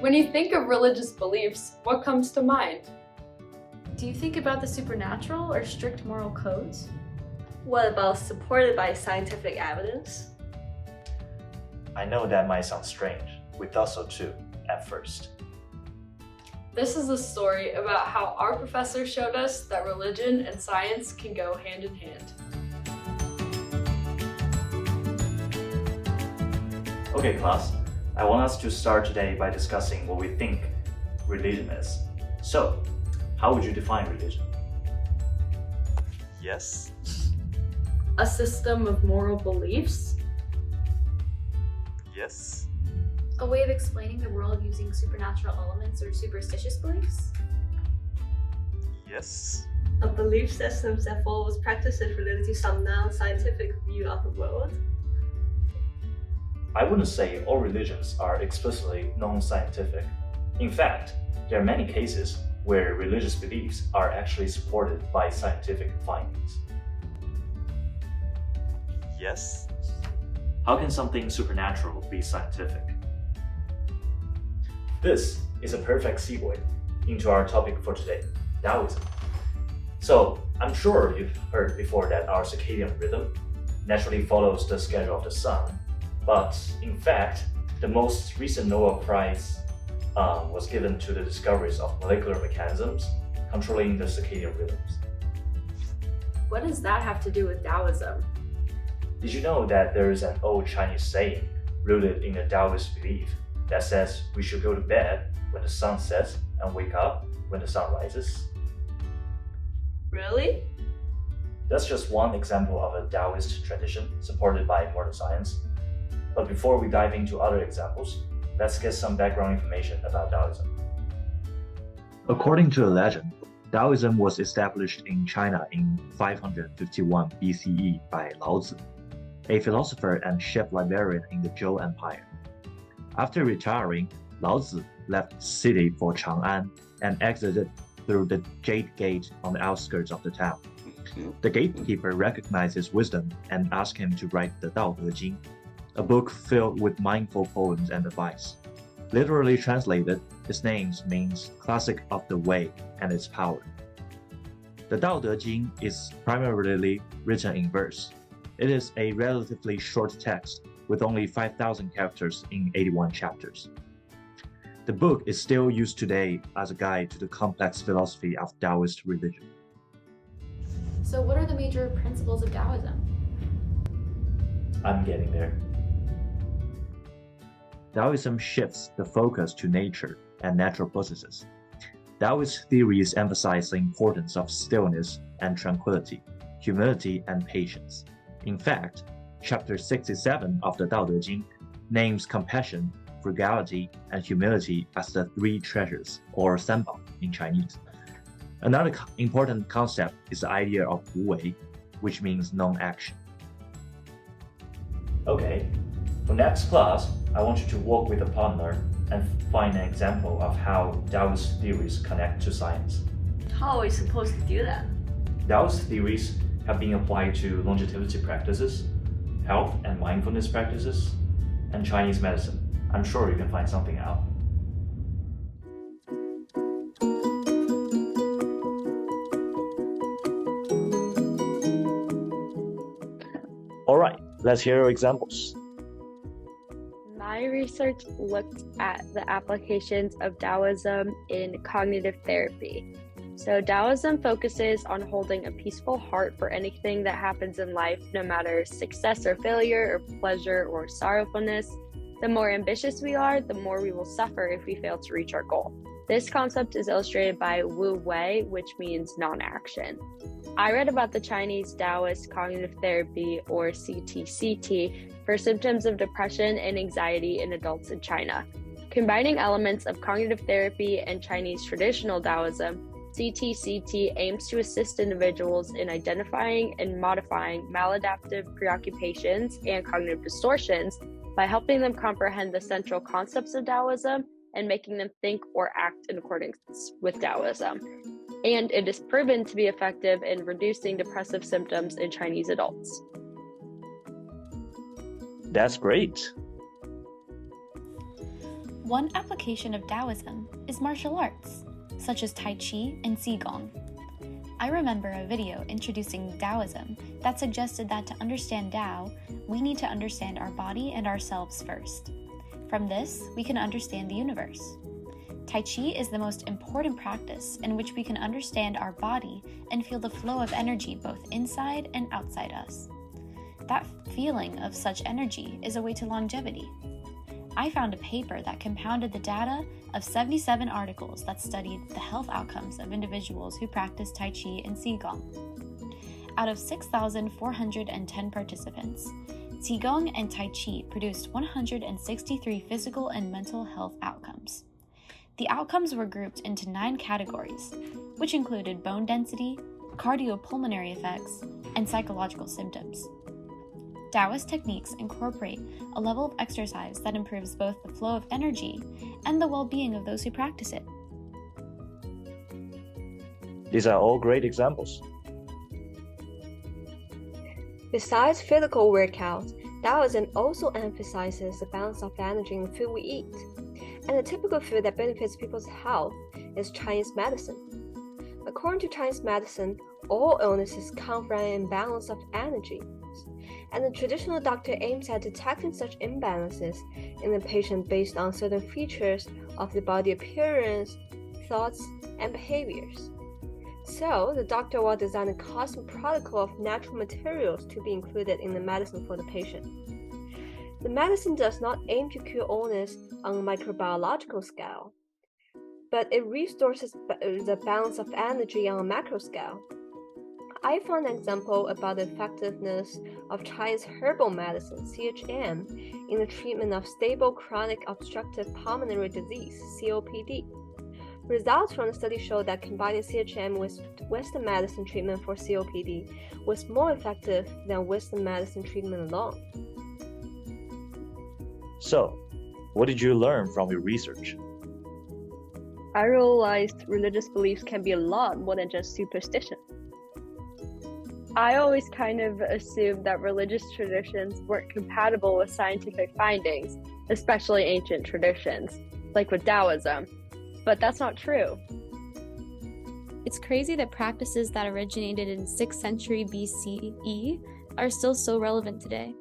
When you think of religious beliefs, what comes to mind? Do you think about the supernatural or strict moral codes? What about supported by scientific evidence? I know that might sound strange. We thought so too, at first. This is a story about how our professor showed us that religion and science can go hand in hand. Okay, class. I want us to start today by discussing what we think religion is. So, how would you define religion? Yes. A system of moral beliefs? Yes. A way of explaining the world using supernatural elements or superstitious beliefs? Yes. A belief system that follows practices related to some non-scientific view of the world? I wouldn't say all religions are explicitly non-scientific. In fact, there are many cases where religious beliefs are actually supported by scientific findings. Yes. How can something supernatural be scientific? This is a perfect segue into our topic for today, Daoism. So, I'm sure you've heard before that our circadian rhythm naturally follows the schedule of the sun, but in fact, the most recent Nobel Prize was given to the discoveries of molecular mechanisms controlling the circadian rhythms. What does that have to do with Daoism? Did you know that there is an old Chinese saying rooted in the Taoist belief that says we should go to bed when the sun sets and wake up when the sun rises? Really? That's just one example of a Taoist tradition supported by modern science. But before we dive into other examples, let's get some background information about Taoism. According to the legend, Taoism was established in China in 551 BCE by Laozi, a philosopher and ship librarian in the Zhou Empire. After retiring, Laozi left the city for Chang'an and exited through the Jade Gate on the outskirts of the town. The gatekeeper recognized his wisdom and asked him to write the Daoism, a book filled with mindful poems and advice. Literally translated, its name means classic of the way and its power. The Daoism is primarily written in verse. It is a relatively short text with only 5,000 characters in 81 chapters. The book is still used today as a guide to the complex philosophy of Taoist religion. So what are the major principles of Taoism? I'm getting there. Taoism shifts the focus to nature and natural processes. Taoist theories emphasize the importance of stillness and tranquility, humility and patience. In fact, chapter 67 of the Daoism names compassion, frugality, and humility as the three treasures, or sanbao in Chinese. Another important concept is the idea of wu wei, which means non-action. Okay, for next class, I want you to work with a partner and find an example of how Taoist theories connect to science. How are we supposed to do that? Taoist theories have been applied to longevity practices, health and mindfulness practices, and Chinese medicine. I'm sure you can find something out. All right, let's hear your examples. My research looked at the applications of Taoism in cognitive therapy. So Taoism focuses on holding a peaceful heart for anything that happens in life, no matter success or failure or pleasure or sorrowfulness. The more ambitious we are, the more we will suffer if we fail to reach our goal. This concept is illustrated by Wu Wei, which means non-action. I read about the Chinese Taoist cognitive therapy, or CTCT, for symptoms of depression and anxiety in adults in China. Combining elements of cognitive therapy and Chinese traditional Taoism, CTCT aims to assist individuals in identifying and modifying maladaptive preoccupations and cognitive distortions by helping them comprehend the central concepts of Taoism and making them think or act in accordance with Taoism. And it is proven to be effective in reducing depressive symptoms in Chinese adults. That's great. One application of Daoism is martial arts, such as Tai Chi and Qigong. I remember a video introducing Daoism that suggested that to understand Dao, we need to understand our body and ourselves first. From this, we can understand the universe. Tai Chi is the most important practice in which we can understand our body and feel the flow of energy both inside and outside us. That feeling of such energy is a way to longevity. I found a paper that compounded the data of 77 articles that studied the health outcomes of individuals who practice Tai Chi and Qigong. Out of 6,410 participants, Qigong and Tai Chi produced 163 physical and mental health outcomes. The outcomes were grouped into 9 categories, which included bone density, cardiopulmonary effects, and psychological symptoms. Taoist techniques incorporate a level of exercise that improves both the flow of energy and the well-being of those who practice it. These are all great examples. Besides physical workouts, Taoism also emphasizes the balance of energy in the food we eat. And a typical food that benefits people's health is Chinese medicine. According to Chinese medicine, all illnesses come from an imbalance of energy. And the traditional doctor aims at detecting such imbalances in the patient based on certain features of the body appearance, thoughts, and behaviors. So, the doctor will design a custom protocol of natural materials to be included in the medicine for the patient. The medicine does not aim to cure illness on a microbiological scale, but it restores the balance of energy on a macro scale. I found an example about the effectiveness of Chinese herbal medicine, CHM, in the treatment of stable chronic obstructive pulmonary disease, COPD. Results from the study showed that combining CHM with Western medicine treatment for COPD was more effective than Western medicine treatment alone. So, what did you learn from your research? I realized religious beliefs can be a lot more than just superstition. I always kind of assumed that religious traditions weren't compatible with scientific findings, especially ancient traditions, like with Taoism. But that's not true. It's crazy that practices that originated in 6th century BCE are still so relevant today.